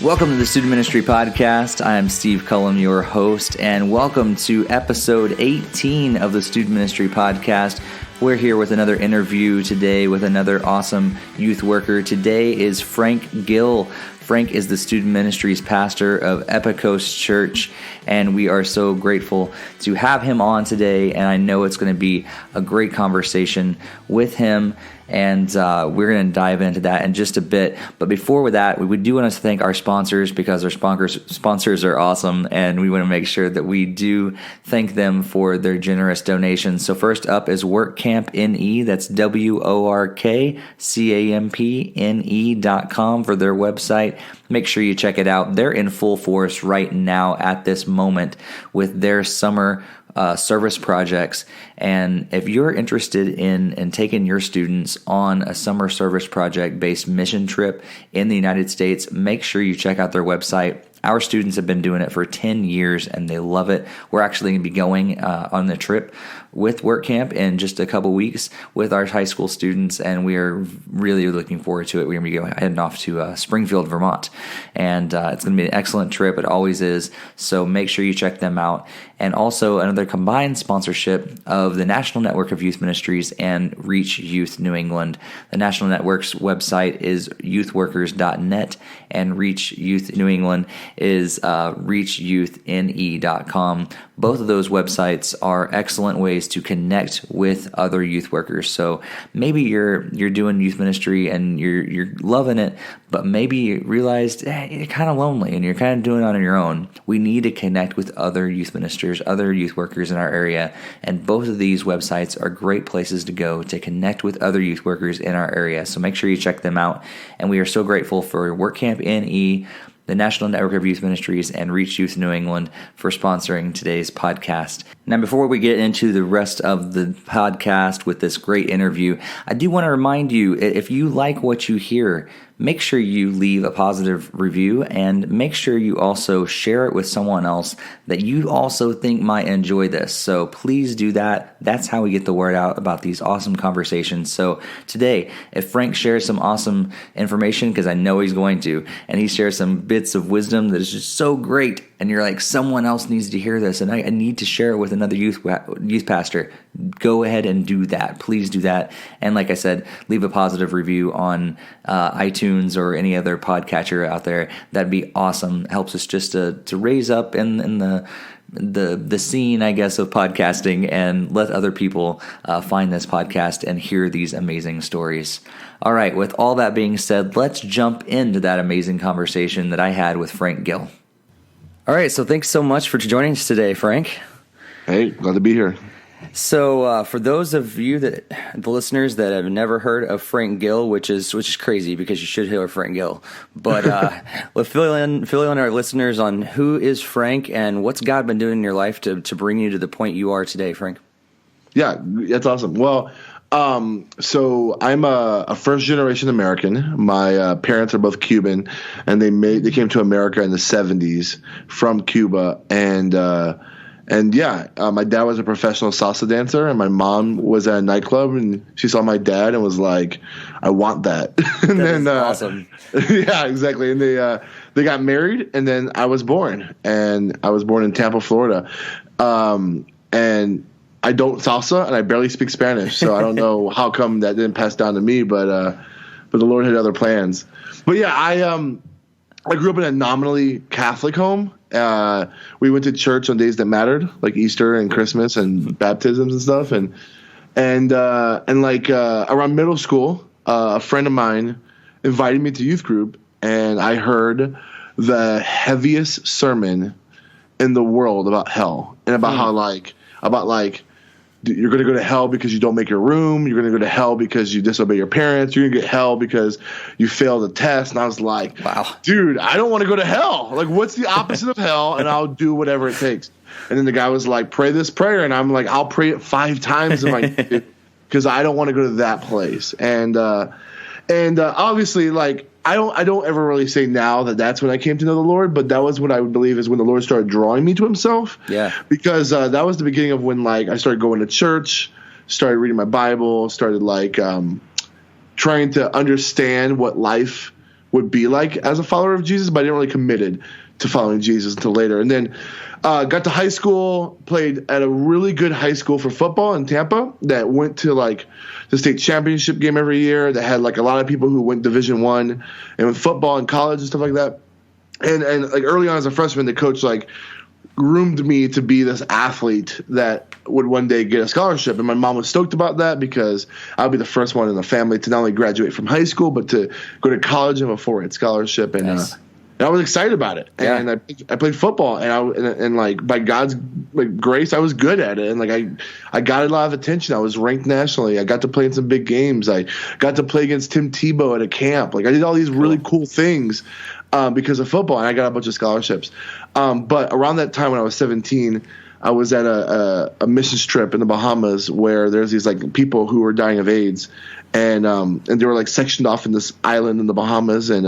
Welcome to the Student Ministry Podcast. I am Steve Cullum, your host, and welcome to episode 18 of the Student Ministry Podcast. We're here with another interview today with another awesome youth worker. Today is Frank Gill. Frank is the Student Ministries pastor of Epicos Church, and we are so grateful to have him on today, and I know it's going to be a great conversation with him, and we're going to dive into that in just a bit. But before that, we do want to thank our sponsors, because our sponsors are awesome, and we want to make sure that we do thank them for their generous donations. So first up is WorkCampNE. That's WorkCampNE.com for their website. Make sure you check it out. They're in full force right now at this moment with their summer service projects. And if you're interested in taking your students on a summer service project-based mission trip in the United States, make sure you check out their website. Our students have been doing it for 10 years, and they love it. We're actually going to be going on the trip with WorkCamp in just a couple weeks with our high school students, and we are really looking forward to it. We're going to be heading off to Springfield, Vermont, and it's going to be an excellent trip. It always is, so make sure you check them out. And also another combined sponsorship of the National Network of Youth Ministries and Reach Youth New England. The National Network's website is youthworkers.net, and Reach Youth New England is reachyouthne.com. Both of those websites are excellent ways to connect with other youth workers. So maybe you're doing youth ministry and you're loving it, but maybe you realized you're kind of lonely and you're kind of doing it on your own. We need to connect with other youth ministers, other youth workers in our area, and both of these websites are great places to go to connect with other youth workers in our area. So make sure you check them out. And we are so grateful for WorkCampNE, the National Network of Youth Ministries, and Reach Youth New England for sponsoring today's podcast. Now, before we get into the rest of the podcast with this great interview, I do want to remind you, if you like what you hear, make sure you leave a positive review, and make sure you also share it with someone else that you also think might enjoy this. So please do that. That's how we get the word out about these awesome conversations. So today, if Frank shares some awesome information, because I know he's going to, and he shares some bits of wisdom that is just so great, and you're like, someone else needs to hear this, and I need to share it with another youth pastor, go ahead and do that. Please do that. And like I said, leave a positive review on iTunes or any other podcatcher out there. That'd be awesome. Helps us just to raise up in the scene, I guess, of podcasting, and let other people find this podcast and hear these amazing stories. All right, with all that being said, let's jump into that amazing conversation that I had with Frank Gill. All right, so thanks so much for joining us today, Frank. Hey, glad to be here. So for those of you the listeners that have never heard of Frank Gill, which is crazy because you should hear of Frank Gill, but let's fill in our listeners on who is Frank and what's God been doing in your life to bring you to the point you are today, Frank. Yeah, that's awesome. Well, so I'm a first generation American. My parents are both Cuban, and they came to America in the 70s from Cuba, and yeah, my dad was a professional salsa dancer, and my mom was at a nightclub, and she saw my dad and was like, "I want that." And then awesome. Yeah, exactly. And they got married, and then I was born, and I was born in Tampa, Florida, and I don't salsa, and I barely speak Spanish, so I don't know how come that didn't pass down to me, but the Lord had other plans. But yeah, I grew up in a nominally Catholic home. We went to church on days that mattered, like Easter and Christmas and baptisms and stuff. And around middle school, a friend of mine invited me to youth group, and I heard the heaviest sermon in the world about hell and about how you're going to go to hell because you don't make your room. You're going to go to hell because you disobey your parents. You're going to get hell because you failed a test. And I was like, wow, dude, I don't want to go to hell. Like, what's the opposite of hell? And I'll do whatever it takes. And then the guy was like, pray this prayer. And I'm like, I'll pray it 5 times if I need to, because I don't want to go to that place. And obviously, like, I don't ever really say now that that's when I came to know the Lord, but that was what I would believe is when the Lord started drawing me to himself. Yeah. Because that was the beginning of when like I started going to church, started reading my Bible, started like trying to understand what life would be like as a follower of Jesus, but I didn't really committed to following Jesus until later. And then got to high school, played at a really good high school for football in Tampa that went to like the state championship game every year, that had like a lot of people who went Division I and with football in college and stuff like that. And like early on as a freshman, the coach like groomed me to be this athlete that would one day get a scholarship. And my mom was stoked about that because I'd be the first one in the family to not only graduate from high school, but to go to college and have a 4-8 scholarship. And, Nice. and I was excited about it. Yeah. And I played football, and like by God's like grace, I was good at it. And like I got a lot of attention. I was ranked nationally. I got to play in some big games. I got to play against Tim Tebow at a camp. Like I did all these really cool things because of football, and I got a bunch of scholarships. But around that time when I was 17, I was at a missions trip in the Bahamas where there's these like people who were dying of AIDS, and they were like sectioned off in this island in the Bahamas. And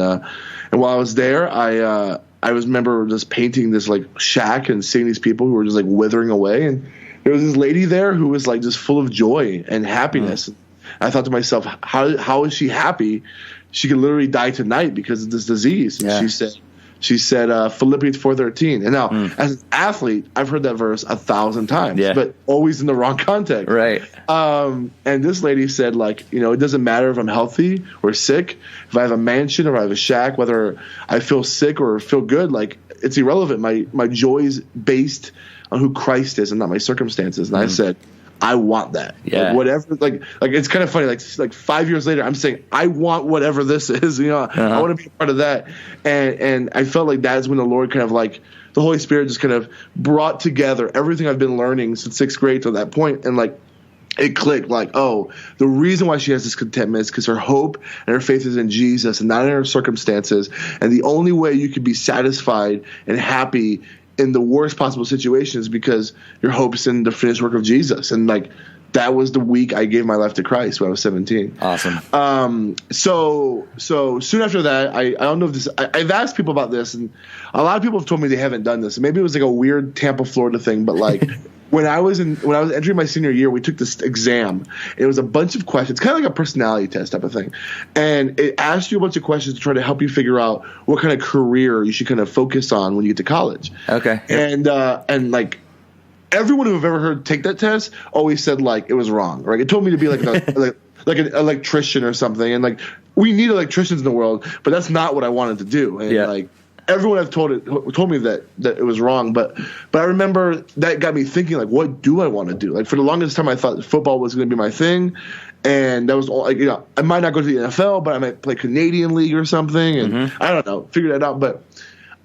while I was there, I remember just painting this like shack and seeing these people who were just like withering away. And there was this lady there who was like just full of joy and happiness. I thought to myself, how is she happy? She could literally die tonight because of this disease. And she said Philippians 4:13. And now, as an athlete, I've heard that verse 1,000 times, but always in the wrong context. Right. And this lady said, like, it doesn't matter if I'm healthy or sick, if I have a mansion or I have a shack, whether I feel sick or feel good, like, it's irrelevant. My joy is based on who Christ is and not my circumstances. And I said, I want that. Yeah. Like whatever. Like it's kind of funny. Like 5 years later, I'm saying I want whatever this is. I want to be a part of that. And I felt like that's when the Lord kind of like the Holy Spirit just kind of brought together everything I've been learning since 6th grade to that point, and like it clicked. Like, oh, the reason why she has this contentment is because her hope and her faith is in Jesus and not in her circumstances. And the only way you can be satisfied and happy in the worst possible situations because your hope's in the finished work of Jesus. And like that was the week I gave my life to Christ when I was 17. Awesome. So soon after that, I don't know if this, I've asked people about this, and a lot of people have told me they haven't done this. Maybe it was like a weird Tampa, Florida thing, but like when I was entering my senior year, we took this exam. It was a bunch of questions, kind of like a personality test type of thing. And it asked you a bunch of questions to try to help you figure out what kind of career you should kind of focus on when you get to college. Okay. And like everyone who I've ever heard take that test always said like it was wrong. Right? It told me to be like like an electrician or something. And like we need electricians in the world, but that's not what I wanted to do. And like everyone I've told me that it was wrong, but I remember that got me thinking, like, what do I want to do? Like for the longest time, I thought football was going to be my thing, and that was all. Like, I might not go to the NFL, but I might play Canadian League or something, and I don't know, figure that out. But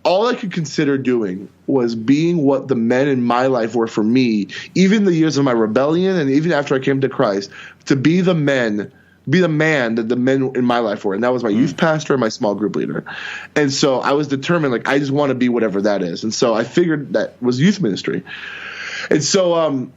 all I could consider doing was being what the men in my life were for me, even the years of my rebellion, and even after I came to Christ, to be the man that the men in my life were. And that was my youth pastor and my small group leader. And so I was determined, like, I just want to be whatever that is. And so I figured that was youth ministry. And so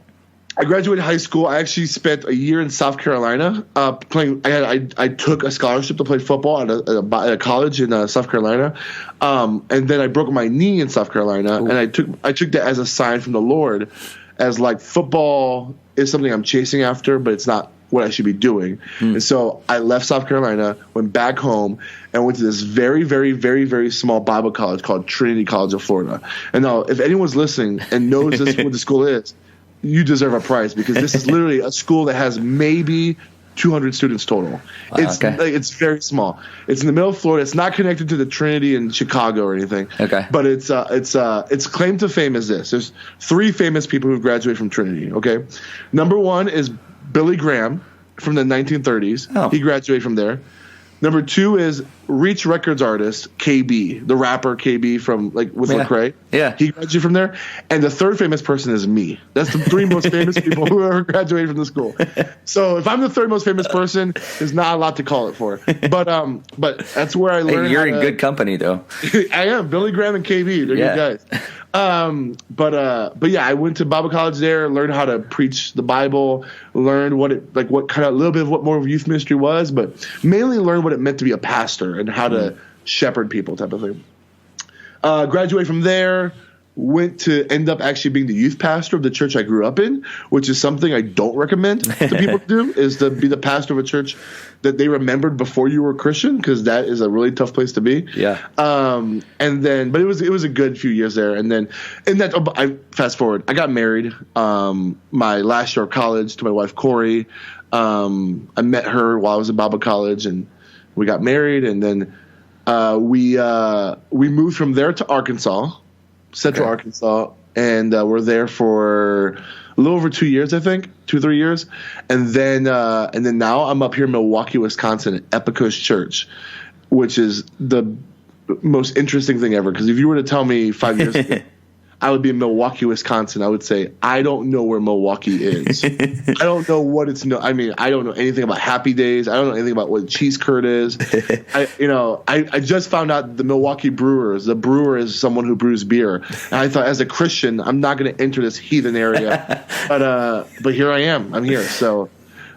I graduated high school. I actually spent a year in South Carolina playing. I took a scholarship to play football at a college in South Carolina. And then I broke my knee in South Carolina. Ooh. And I took that as a sign from the Lord, as like football is something I'm chasing after, but it's not what I should be doing. And so I left South Carolina, went back home, and went to this very, very, very, very small Bible college called Trinity College of Florida. And now, if anyone's listening and knows what the school is, you deserve a prize, because this is literally a school that has maybe 200 students total. It's very small. It's in the middle of Florida. It's not connected to the Trinity in Chicago or anything. Okay. But its claim to fame is this. There's 3 famous people who graduated from Trinity. Okay. Number 1 is Billy Graham from the 1930s. Oh. He graduated from there. Number 2 is Reach Records artist KB, the rapper KB from with Lecrae. Yeah, he graduated from there. And the 3rd famous person is me. That's the 3 most famous people who ever graduated from the school. So if I'm the 3rd most famous person, there's not a lot to call it for. But that's where I learned. Hey, you're in good company, though. I am. Billy Graham and KB. They're good guys. But yeah, I went to Bible college there, learned how to preach the Bible, learned what kind of a little bit of what more of youth ministry was, but mainly learned what it meant to be a pastor and how to shepherd people type of thing. Graduated from there, went to end up actually being the youth pastor of the church I grew up in, which is something I don't recommend to people to do, is to be the pastor of a church that they remembered before you were a Christian, because that is a really tough place to be. Yeah. But it was a good few years there. And then I fast forward, I got married my last year of college to my wife, Corey. I met her while I was in Bible college, and we got married. And then we moved from there to Arkansas, Central Arkansas, and we're there for a little over 2 years, I think, 2-3 years, and then now I'm up here in Milwaukee, Wisconsin, at Epikos Church, which is the most interesting thing ever. Because if you were to tell me 5 years ago I would be in Milwaukee, Wisconsin, I would say, I don't know where Milwaukee is. I don't know what it's I don't know anything about Happy Days. I don't know anything about what cheese curd is. I just found out the Milwaukee Brewers. The brewer is someone who brews beer. And I thought, as a Christian, I'm not going to enter this heathen area. But here I am. I'm here. So.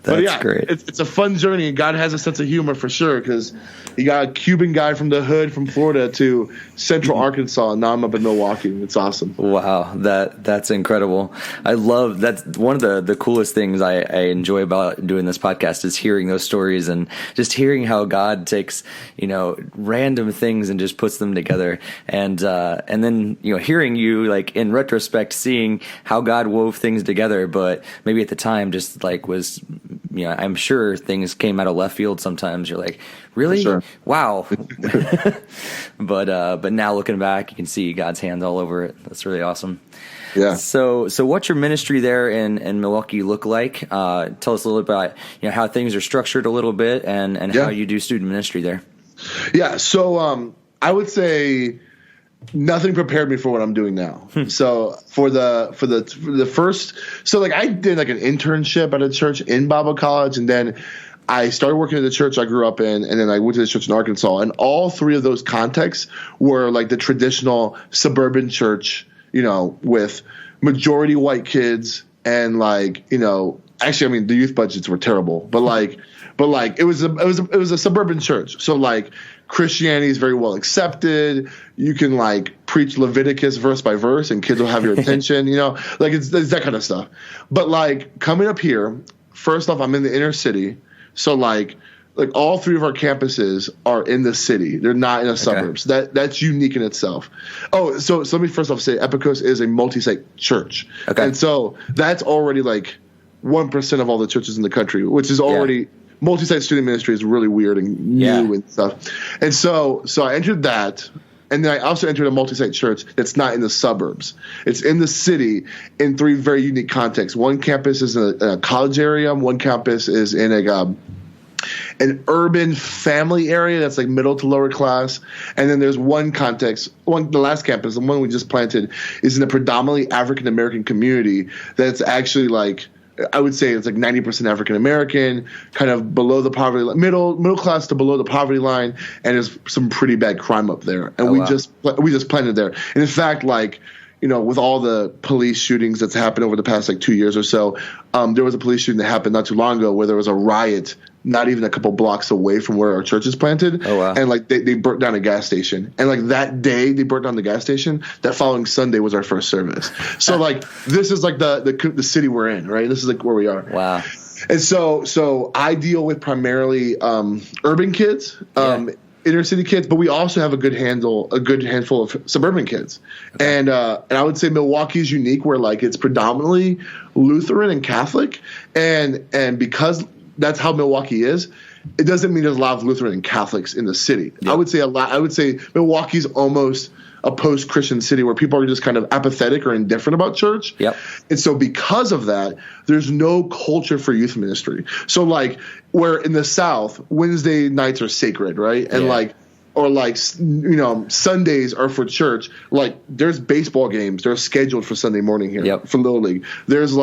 That's great. It's a fun journey, and God has a sense of humor for sure, because you got a Cuban guy from the hood from Florida to Central Arkansas, and now I'm up in Milwaukee. It's awesome. Wow, that's incredible. I love that's one of the coolest things I enjoy about doing this podcast is hearing those stories and just hearing how God takes random things and just puts them together, and then hearing you like in retrospect, seeing how God wove things together, but maybe at the time just like was. I'm sure things came out of left field sometimes. You're like, really? Sure. Wow. But now looking back, you can see God's hands all over it. That's really awesome. Yeah. So what's your ministry there in Milwaukee look like? Tell us a little about how things are structured a little bit and how you do student ministry there. Yeah. So I would say nothing prepared me for what I'm doing now. So for the first, so like I did like an internship at a church in Bible college, and then I started working at the church I grew up in, and then I went to the church in Arkansas. And all three of those contexts were like the traditional suburban church, with majority white kids, and actually, the youth budgets were terrible, but it was a suburban church. So like Christianity is very well accepted. You can preach Leviticus verse by verse, and kids will have your attention. It's that kind of stuff. But coming up here, first off, I'm in the inner city, so all three of our campuses are in the city. They're not in the suburbs. That's unique in itself. Oh, so let me first off say Epikos is a multi-site church, and so that's already 1% of all the churches in the country, which is already. Yeah. Multi-site student ministry is really weird and new and stuff. And so I entered that, and then I also entered a multi-site church that's not in the suburbs. It's in the city in three very unique contexts. One campus is in a college area. One campus is in an urban family area that's middle to lower class. And then there's one context, the last campus, the one we just planted, is in a predominantly African-American community that's actually I would say it's 90% African American, kind of below the poverty line, middle class to below the poverty line, and there's some pretty bad crime up there. And we just planted there. And in fact, with all the police shootings that's happened over the past 2 years or so, there was a police shooting that happened not too long ago where there was a riot not even a couple blocks away from where our church is planted. Oh, wow. And they burnt down a gas station. And that day they burnt down the gas station, that following Sunday was our first service. So this is the city we're in, right? This is where we are. Wow. And so I deal with primarily urban kids, inner city kids, but we also have a good handful of suburban kids. Okay. And I would say Milwaukee is unique where it's predominantly Lutheran and Catholic, and because that's how Milwaukee is, it doesn't mean there's a lot of Lutheran and Catholics in the city. Yep. I would say Milwaukee's almost a post-Christian city where people are just kind of apathetic or indifferent about church. Yep. And so because of that, there's no culture for youth ministry. So where in the South, Wednesday nights are sacred, right? And Sundays are for church. There's baseball games. They're scheduled for Sunday morning here for Little League. There's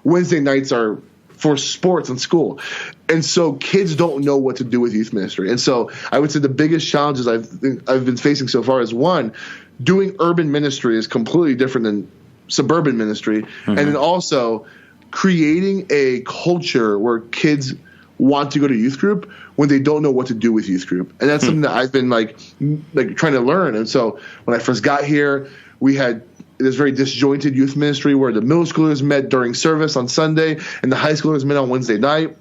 Wednesday nights are for sports in school. And so kids don't know what to do with youth ministry. And so I would say the biggest challenges I've been facing so far is, one, doing urban ministry is completely different than suburban ministry. And then also creating a culture where kids want to go to youth group when they don't know what to do with youth group. And that's something that I've been like trying to learn. And so when I first got here, we had this very disjointed youth ministry where the middle schoolers met during service on Sunday and the high schoolers met on Wednesday night.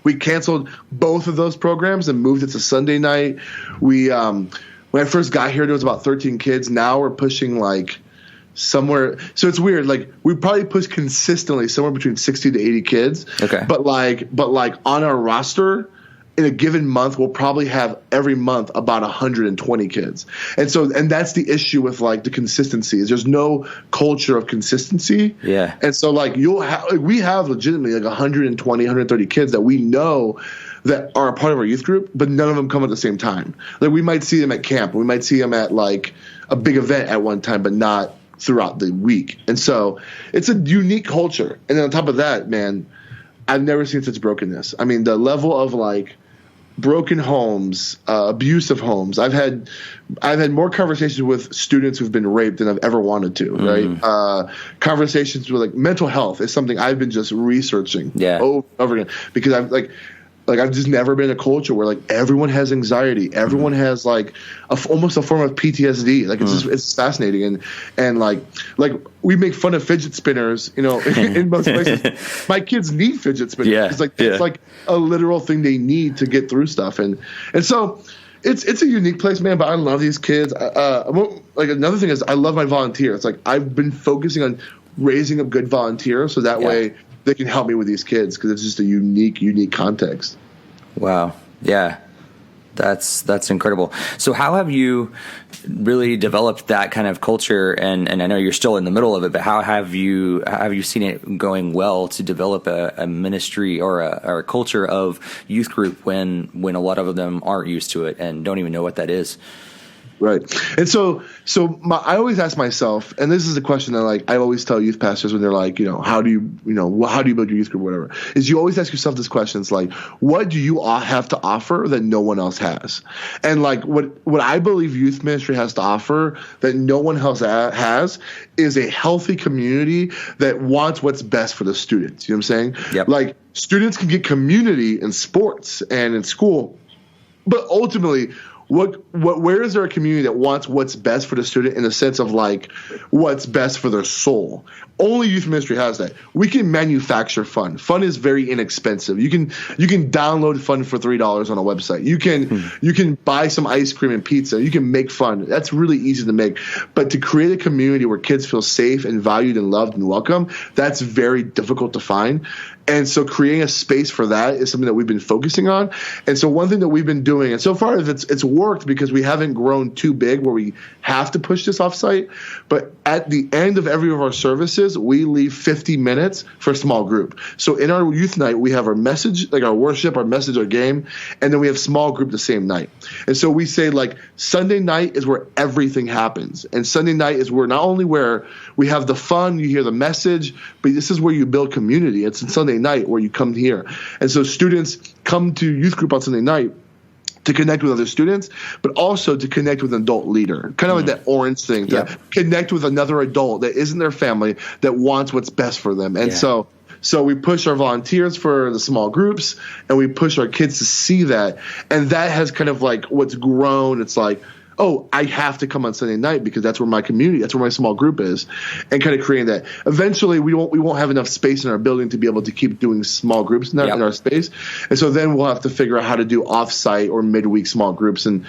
We canceled both of those programs and moved it to Sunday night. We when I first got here, there was about 13 kids. Now we're pushing like somewhere. So it's weird. Like we probably push consistently somewhere between 60 to 80 kids. Okay. But like on our roster in a given month, we'll probably have every month about 120 kids. And that's the issue with like the consistency is there's no culture of consistency. Yeah. And so like we have legitimately like 120, 130 kids that we know that are a part of our youth group, but none of them come at the same time. Like we might see them at camp. We might see them at like a big event at one time, but not throughout the week. And so it's a unique culture. And then on top of that, man, I've never seen such brokenness. I mean, the level of like broken homes, abusive homes. I've had more conversations with students who've been raped than I've ever wanted to, right? Conversations with like mental health is something I've been just researching over and over again because I've I've just never been in a culture where like everyone has anxiety, everyone has like almost a form of PTSD. Like it's just, it's fascinating, and like we make fun of fidget spinners, you know, in most places. My kids need fidget spinners. It's like a literal thing they need to get through stuff, and so it's a unique place, man. But I love these kids. Like another thing is I love my volunteers. Like I've been focusing on raising up good volunteers so that way they can help me with these kids because it's just a unique context. Wow. Yeah. That's incredible. So how have you really developed that kind of culture? And I know you're still in the middle of it, but how have you seen it going well to develop a ministry or a culture of youth group when a lot of them aren't used to it and don't even know what that is? Right. And so I always ask myself, and this is a question that like I always tell youth pastors when they're like, how do you build your youth group, whatever, is you always ask yourself this question. It's like, what do you all have to offer that no one else has? And like what I believe youth ministry has to offer that no one else has is a healthy community that wants what's best for the students. You know what I'm saying? Yep. Like students can get community in sports and in school, but ultimately, where is there a community that wants what's best for the student in the sense of like what's best for their soul? Only youth ministry has that. We can manufacture fun. Fun is very inexpensive. You can download fun for $3 on a website. You can buy some ice cream and pizza. You can make fun. That's really easy to make. But to create a community where kids feel safe and valued and loved and welcome, that's very difficult to find. And so creating a space for that is something that we've been focusing on. And so one thing that we've been doing, and so far it's worked because we haven't grown too big where we have to push this offsite. But at the end of every of our services, we leave 50 minutes for a small group. So in our youth night, we have our message, like our worship, our message, our game, and then we have small group the same night. And so we say like Sunday night is where everything happens. And Sunday night is where not only where we have the fun, you hear the message, but this is where you build community. It's Sunday night where you come here. And so students come to youth group on Sunday night to connect with other students, but also to connect with an adult leader, kind of like that orange thing, to connect with another adult that isn't their family that wants what's best for them. And so we push our volunteers for the small groups and we push our kids to see that. And that has kind of like what's grown. It's like, oh, I have to come on Sunday night because that's where my community, that's where my small group is, and kind of creating that. Eventually, we won't have enough space in our building to be able to keep doing small groups in our space, and so then we'll have to figure out how to do off-site or midweek small groups, and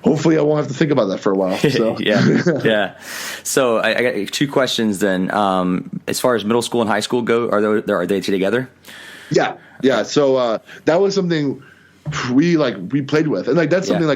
hopefully I won't have to think about that for a while. So. Yeah. So I got two questions then. As far as middle school and high school go, are they together? Yeah. So that was something we played with, and like that's something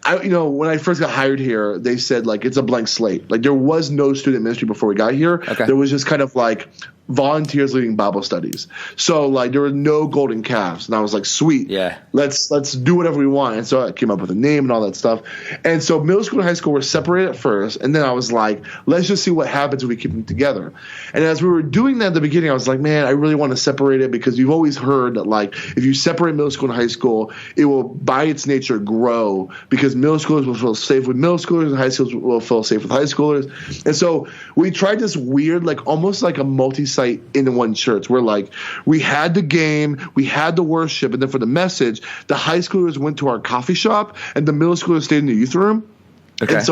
I when I first got hired here, they said like it's a blank slate. Like there was no student ministry before we got here. Okay. There was just kind of like volunteers leading Bible studies. So like there were no golden calves, and I was like, sweet, Yeah. let's do whatever we want. And so I came up with a name and all that stuff. And so middle school and high school were separated at first, and then I was like, let's just see what happens if we keep them together. And as we were doing that at the beginning, I was like, man, I really want to separate it, because you've always heard that like if you separate middle school and high school, it will by its nature grow, because middle schoolers will feel safe with middle schoolers and high schoolers will feel safe with high schoolers. And so we tried this weird, like almost like a multi-site in one church, where like we had the game, we had the worship, and then for the message, the high schoolers went to our coffee shop and the middle schoolers stayed in the youth room. Okay. And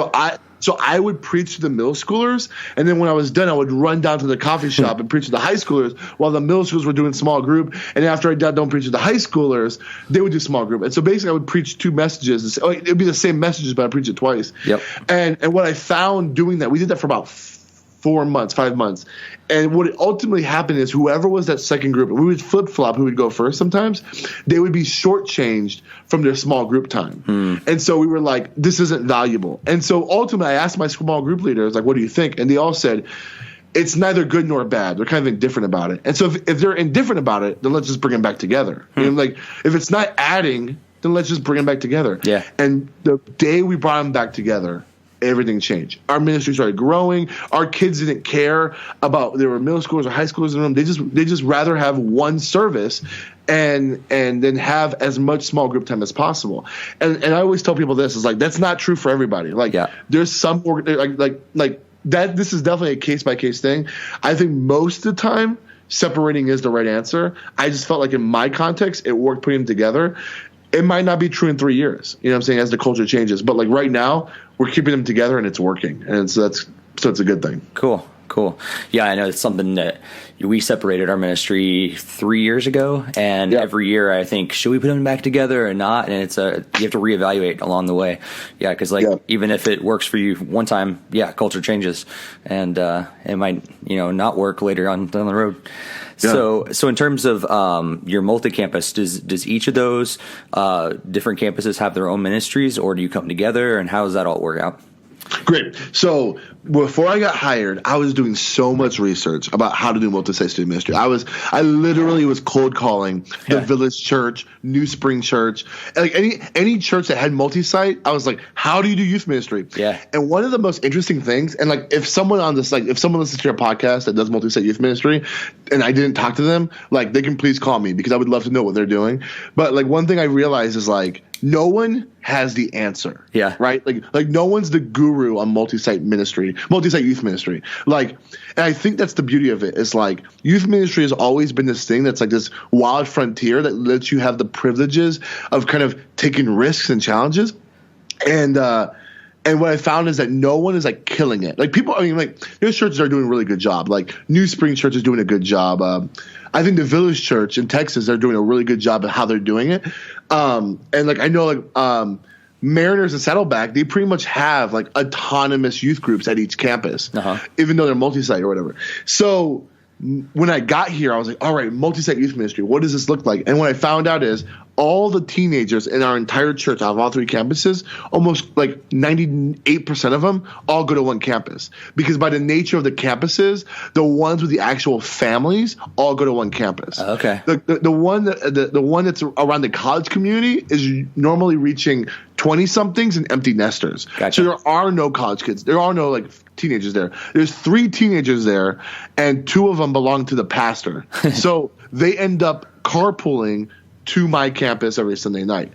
so I would preach to the middle schoolers, and then when I was done, I would run down to the coffee shop and preach to the high schoolers, while the middle schoolers were doing small group. And after I got done preaching to the high schoolers, they would do small group. And so basically, I would preach two messages. It would be the same messages, but I preach it twice. Yep. And what I found doing that, we did that for about 5 months. And what ultimately happened is whoever was that second group, we would flip-flop who would go first sometimes, they would be shortchanged from their small group time. And so we were like, this isn't valuable. And so ultimately I asked my small group leaders, like, what do you think? And they all said, it's neither good nor bad. They're kind of indifferent about it. And so if they're indifferent about it, then let's just bring them back together. You know, like if it's not adding, then let's just bring them back together. Yeah. And the day we brought them back together, everything changed. Our ministry started growing. Our kids didn't care about there were middle schoolers or high schoolers in the room. They just rather have one service and then have as much small group time as possible. And I always tell people this is like that's not true for everybody. Like there's some like that. This is definitely a case by case thing. I think most of the time separating is the right answer. I just felt like in my context it worked putting them together. It might not be true in 3 years, you know what I'm saying, as the culture changes. But like right now, we're keeping them together and it's working. And so it's a good thing. Cool. Yeah, I know it's something that we separated our ministry 3 years ago. And every year I think, should we put them back together or not? And you have to reevaluate along the way. Yeah, because even if it works for you one time, culture changes. And it might, not work later on down the road. Yeah. So in terms of your multi-campus, does each of those different campuses have their own ministries, or do you come together, and how does that all work out? Great. So before I got hired, I was doing so much research about how to do multi-site student ministry. I literally was cold calling the Village Church, New Spring Church, like any church that had multi-site. I was like, how do you do youth ministry? Yeah. And one of the most interesting things, and like if someone listens to your podcast that does multi-site youth ministry, and I didn't talk to them, like they can please call me, because I would love to know what they're doing. But like one thing I realized is like no one has the answer. Yeah. Right? Like no one's the guru on multi-site youth ministry. Like, and I think that's the beauty of it, is like youth ministry has always been this thing that's like this wild frontier that lets you have the privileges of kind of taking risks and challenges. And what I found is that no one is like killing it. Like people, I mean, like there's churches that are doing a really good job. Like New Spring Church is doing a good job. I think the Village Church in Texas, they're doing a really good job at how they're doing it. And like I know like Mariners and Saddleback, they pretty much have like autonomous youth groups at each campus, even though they're multi-site or whatever. So when I got here, I was like, all right, multi-site youth ministry, what does this look like? And what I found out is all the teenagers in our entire church out of all three campuses, almost like 98% of them all go to one campus, because by the nature of the campuses, the ones with the actual families all go to one campus. Okay. The one that's around the college community is normally reaching 20-somethings and empty nesters. Gotcha. So there are no college kids. There are no like teenagers there. There's 3 teenagers there, and 2 of them belong to the pastor. So they end up carpooling to my campus every Sunday night.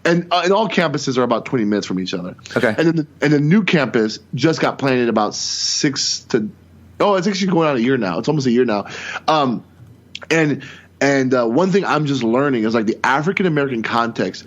And all campuses are about 20 minutes from each other. Okay. And then the new campus just got planted about it's actually going on a year now. It's almost a year now. And one thing I'm just learning is like the African American context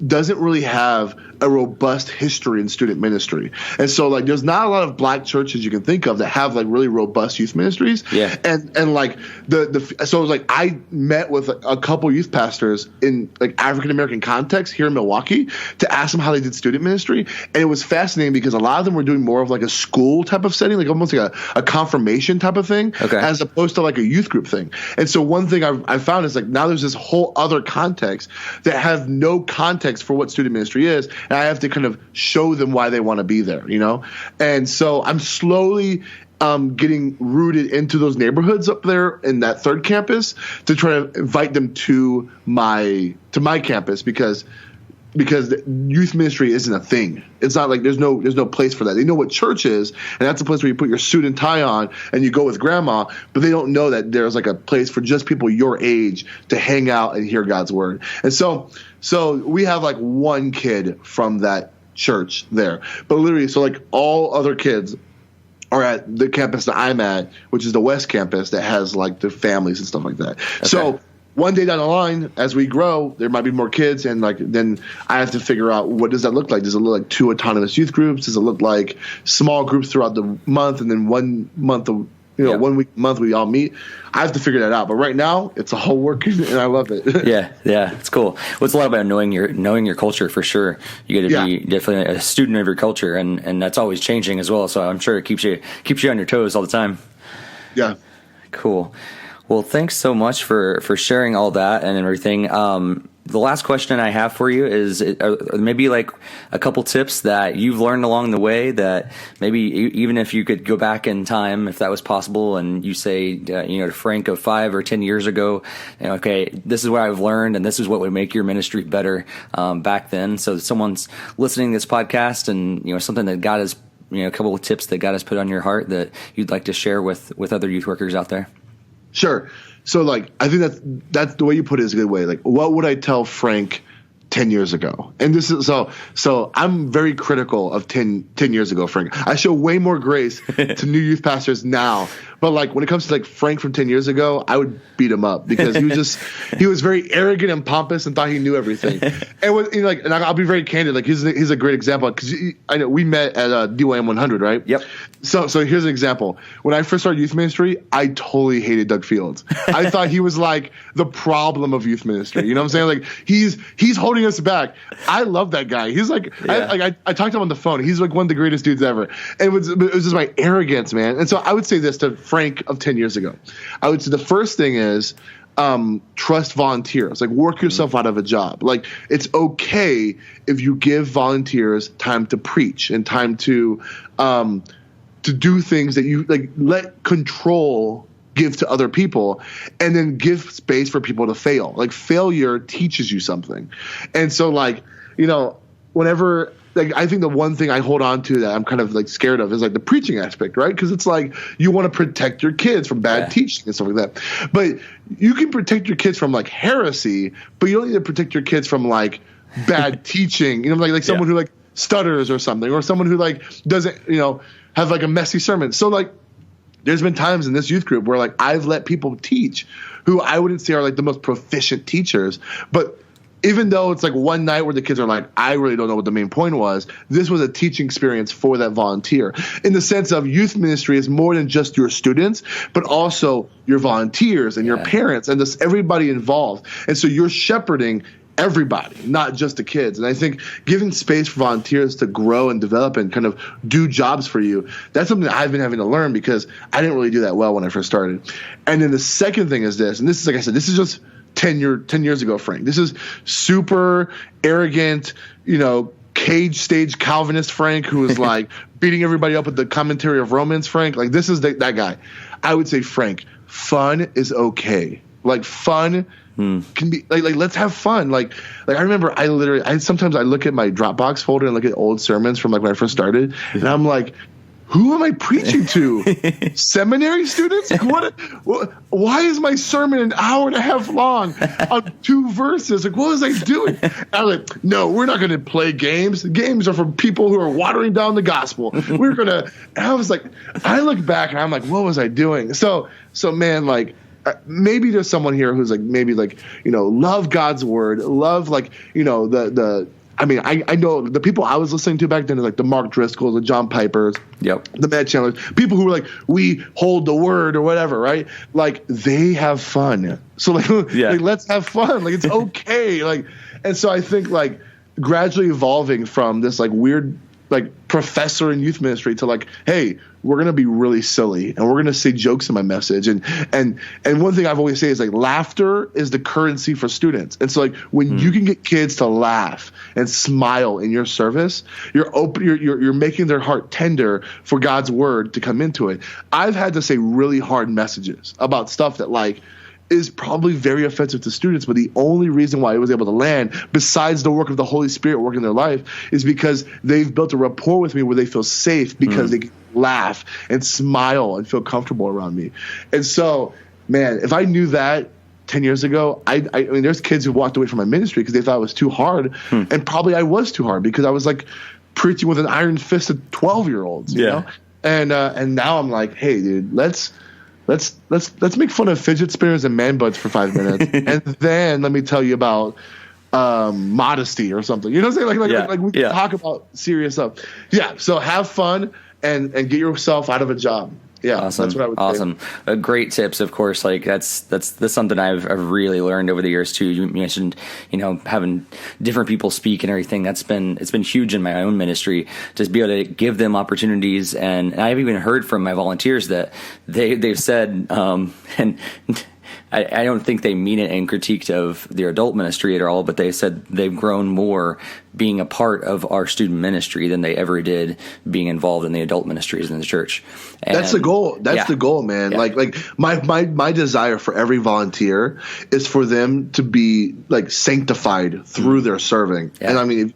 doesn't really have a robust history in student ministry. And so like there's not a lot of black churches you can think of that have like really robust youth ministries. Yeah. And like so it was like I met with a couple youth pastors in like African American context here in Milwaukee to ask them how they did student ministry. And it was fascinating because a lot of them were doing more of like a school type of setting, like almost like a confirmation type of thing, as opposed to like a youth group thing. And so one thing I found is like now there's this whole other context that have no context for what student ministry is, and I have to kind of show them why they want to be there, you know? And so I'm slowly getting rooted into those neighborhoods up there in that third campus to try to invite them to my campus because the youth ministry isn't a thing. It's not like there's no place for that. They know what church is, and that's a place where you put your suit and tie on and you go with grandma, but they don't know that there's like a place for just people your age to hang out and hear God's word. And so we have like one kid from that church there. But literally, so like all other kids are at the campus that I'm at, which is the West Campus that has like the families and stuff like that. Okay. So one day down the line, as we grow, there might be more kids, and like then I have to figure out what does that look like. Does it look like 2 autonomous youth groups? Does it look like small groups throughout the month, and then 1 month of 1 week month we all meet? I have to figure that out. But right now, it's all working, and I love it. yeah, it's cool. Well, it's a lot about knowing your culture for sure. You got to be definitely a student of your culture, and that's always changing as well. So I'm sure it keeps you on your toes all the time. Yeah, cool. Well, thanks so much for sharing all that and everything. The last question I have for you is maybe like a couple tips that you've learned along the way that maybe even if you could go back in time, if that was possible, and you say, to Frank of 5 or 10 years ago, okay, this is what I've learned and this is what would make your ministry better back then. So someone's listening to this podcast and, something that God has, a couple of tips that God has put on your heart that you'd like to share with other youth workers out there. Sure. So, like, I think that's the way you put it is a good way. Like, what would I tell Frank 10 years ago? And this is so I'm very critical of 10 years ago, Frank. I show way more grace to new youth pastors now. But like when it comes to like Frank from 10 years ago, I would beat him up because he was very arrogant and pompous and thought he knew everything. And and I'll be very candid. Like he's a great example because I know we met at DYM 100, right? Yep. So here's an example. When I first started youth ministry, I totally hated Doug Fields. I thought he was like the problem of youth ministry. You know what I'm saying? Like he's holding us back. I love that guy. He's like, I talked to him on the phone. He's like one of the greatest dudes ever. And it was just my arrogance, man. And so I would say this to Frank of 10 years ago. I would say the first thing is trust volunteers. Like work yourself out of a job. Like it's okay if you give volunteers time to preach and time to do things that you like. Let control give to other people, and then give space for people to fail. Like failure teaches you something. And so whenever I think the one thing I hold on to that I'm kind of like scared of is like the preaching aspect, right? Because it's like you want to protect your kids from bad teaching and stuff like that. But you can protect your kids from like heresy, but you don't need to protect your kids from like bad teaching. Like someone who like stutters or something, or someone who like doesn't have like a messy sermon. So like there's been times in this youth group where like I've let people teach who I wouldn't say are like the most proficient teachers, but even though it's like one night where the kids are like, I really don't know what the main point was, this was a teaching experience for that volunteer. In the sense of youth ministry is more than just your students, but also your volunteers and your parents and just everybody involved. And so you're shepherding everybody, not just the kids. And I think giving space for volunteers to grow and develop and kind of do jobs for you, that's something that I've been having to learn because I didn't really do that well when I first started. And then the second thing is this, and this is, like I said, this is just 10 years ago, Frank. This is super arrogant, cage stage Calvinist Frank who is like beating everybody up with the commentary of Romans, Frank. Like this is that guy. I would say, Frank, fun is okay. Like fun can be like let's have fun. Like I remember sometimes I look at my Dropbox folder and look at old sermons from like when I first started, and I'm like, who am I preaching to? Seminary students? Like why is my sermon an hour and a half long on 2 verses? Like, what was I doing? And I was like, no, we're not going to play games. Games are for people who are watering down the gospel. We're going to – I was like – I look back and I'm like, what was I doing? So man, like – maybe there's someone here who's like maybe like love God's word, love like I know the people I was listening to back then is like the Mark Driscolls, the John Pipers, the Matt Chandlers, people who were like, we hold the word or whatever, right? Like they have fun. So like let's have fun. Like it's okay. Like, and so I think like gradually evolving from this like weird like professor in youth ministry to like, hey, we're gonna be really silly and we're gonna say jokes in my message. And one thing I've always said is like laughter is the currency for students. And so like when you can get kids to laugh and smile in your service, you're making their heart tender for God's word to come into it. I've had to say really hard messages about stuff that like is probably very offensive to students, but the only reason why it was able to land, besides the work of the Holy Spirit working in their life, is because they've built a rapport with me where they feel safe because they can laugh and smile and feel comfortable around me. And so, man, if I knew that 10 years ago, I mean, there's kids who walked away from my ministry because they thought it was too hard, and probably I was too hard because I was like preaching with an iron fist to 12-year-olds, you know? And now I'm like, hey, dude, let's make fun of fidget spinners and man buds for 5 minutes, and then let me tell you about modesty or something. You know what I'm saying? Like we can talk about serious stuff. Yeah. So have fun and get yourself out of a job. Yeah, awesome. That's what I would say. Great tips, of course. Like that's something I've really learned over the years too. You mentioned, having different people speak and everything. It's been huge in my own ministry to be able to give them opportunities. And I've even heard from my volunteers that they've said, and I don't think they mean it in critique of their adult ministry at all, but they said they've grown more being a part of our student ministry than they ever did being involved in the adult ministries in the church. And that's the goal. That's the goal, man. Yeah. Like my desire for every volunteer is for them to be like sanctified through their serving. Yeah. And I mean,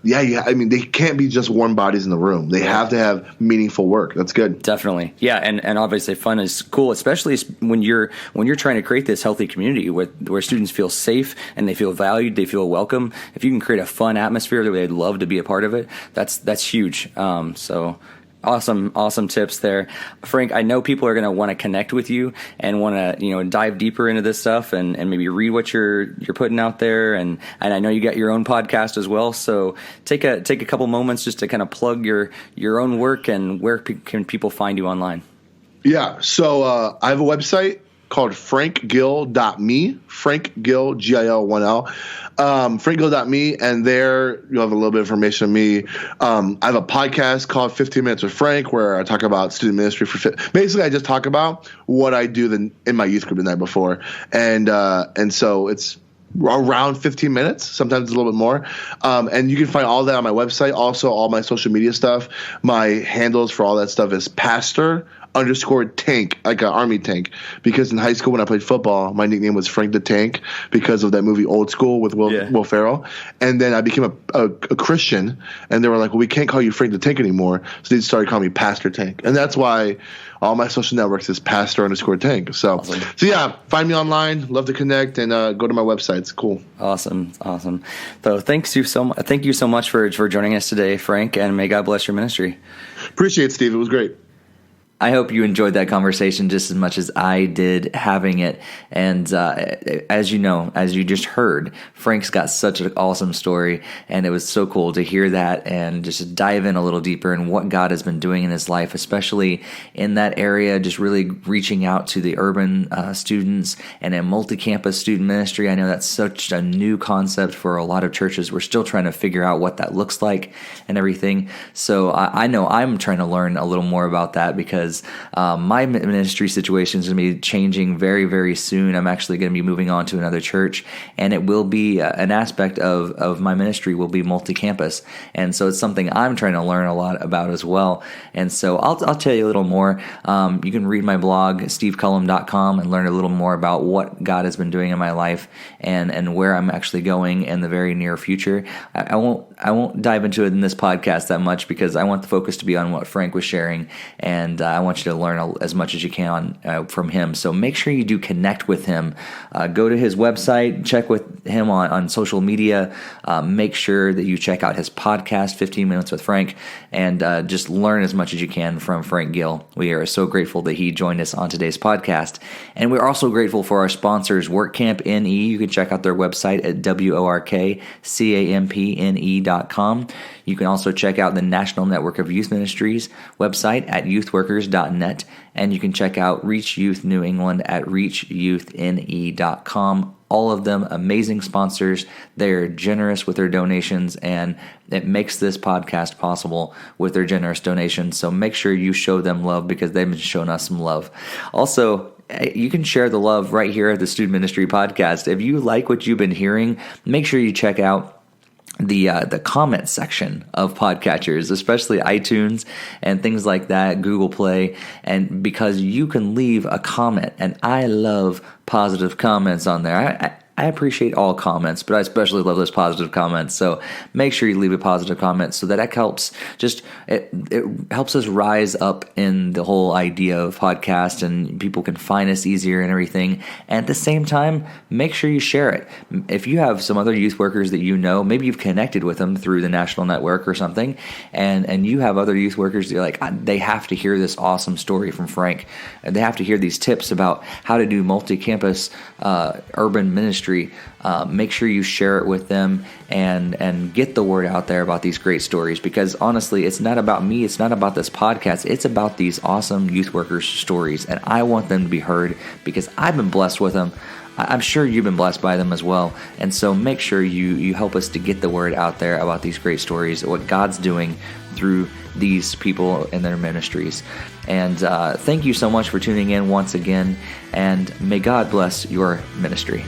I mean, they can't be just warm bodies in the room. They have to have meaningful work. That's good. Definitely. Yeah. And obviously fun is cool, especially when you're trying to create this healthy community where students feel safe and they feel valued, they feel welcome. If you can create a fun atmosphere that they'd love to be a part of it, that's huge. So awesome tips there, Frank. I know people are going to want to connect with you and want to dive deeper into this stuff and maybe read what you're putting out there, and I know you got your own podcast as well. So take a couple moments just to kind of plug your own work and where can people find you online. Yeah, so I have a website called frankgill.me, Frank Gill, Gill1L, frankgill.me, and there you'll have a little bit of information on me. I have a podcast called 15 Minutes with Frank where I talk about student ministry basically I just talk about what I do in my youth group the night before, and so it's around 15 minutes, sometimes it's a little bit more, and you can find all that on my website. Also, all my social media stuff, my handles for all that stuff is pastor_tank, like an army tank, because in high school when I played football, my nickname was Frank the Tank because of that movie Old School with Will Ferrell. And then I became a Christian, and they were like, well, we can't call you Frank the Tank anymore, so they started calling me Pastor Tank. And that's why all my social networks is pastor_tank. So awesome. So yeah, find me online, love to connect, and go to my website. It's cool. Awesome. So thank you so much for joining us today, Frank, and may God bless your ministry. Appreciate it, Steve. It was great. I hope you enjoyed that conversation just as much as I did having it. And as you just heard, Frank's got such an awesome story, and it was so cool to hear that and just dive in a little deeper in what God has been doing in his life, especially in that area, just really reaching out to the urban students and a multi-campus student ministry. I know that's such a new concept for a lot of churches. We're still trying to figure out what that looks like and everything. So I know I'm trying to learn a little more about that because my ministry situation is going to be changing very, very soon. I'm actually going to be moving on to another church, and it will be an aspect of my ministry will be multi-campus. And so it's something I'm trying to learn a lot about as well. And so I'll tell you a little more. You can read my blog, stevecullum.com, and learn a little more about what God has been doing in my life and where I'm actually going in the very near future. I won't dive into it in this podcast that much because I want the focus to be on what Frank was sharing, and I want you to learn as much as you can from him. So make sure you do connect with him. Go to his website, check with him on social media. Make sure that you check out his podcast, 15 Minutes with Frank, and just learn as much as you can from Frank Gill. We are so grateful that he joined us on today's podcast. And we're also grateful for our sponsors, WorkCamp NE. You can check out their website at workcampne.com. You can also check out the National Network of Youth Ministries website at youthworkers.net, and you can check out Reach Youth New England at reachyouthne.com. all of them amazing sponsors. They're generous with their donations, and it makes this podcast possible with their generous donations. So make sure you show them love because they've been showing us some love. Also, you can share the love right here at the Student Ministry Podcast. If you like what you've been hearing, make sure you check out the comment section of podcatchers, especially iTunes and things like that, Google Play, and because you can leave a comment, and I love positive comments on there. I appreciate all comments, but I especially love those positive comments. So make sure you leave a positive comment so that helps. It helps us rise up in the whole idea of podcast, and people can find us easier and everything. And at the same time, make sure you share it. If you have some other youth workers that you know, maybe you've connected with them through the national network or something, and you have other youth workers that you're like, they have to hear this awesome story from Frank, and they have to hear these tips about how to do multi-campus urban ministry. Make sure you share it with them and get the word out there about these great stories, because honestly, it's not about me, it's not about this podcast, it's about these awesome youth workers' stories, and I want them to be heard because I've been blessed with them. I'm sure you've been blessed by them as well, and so make sure you help us to get the word out there about these great stories, what God's doing through these people and their ministries. And thank you so much for tuning in once again, and may God bless your ministry.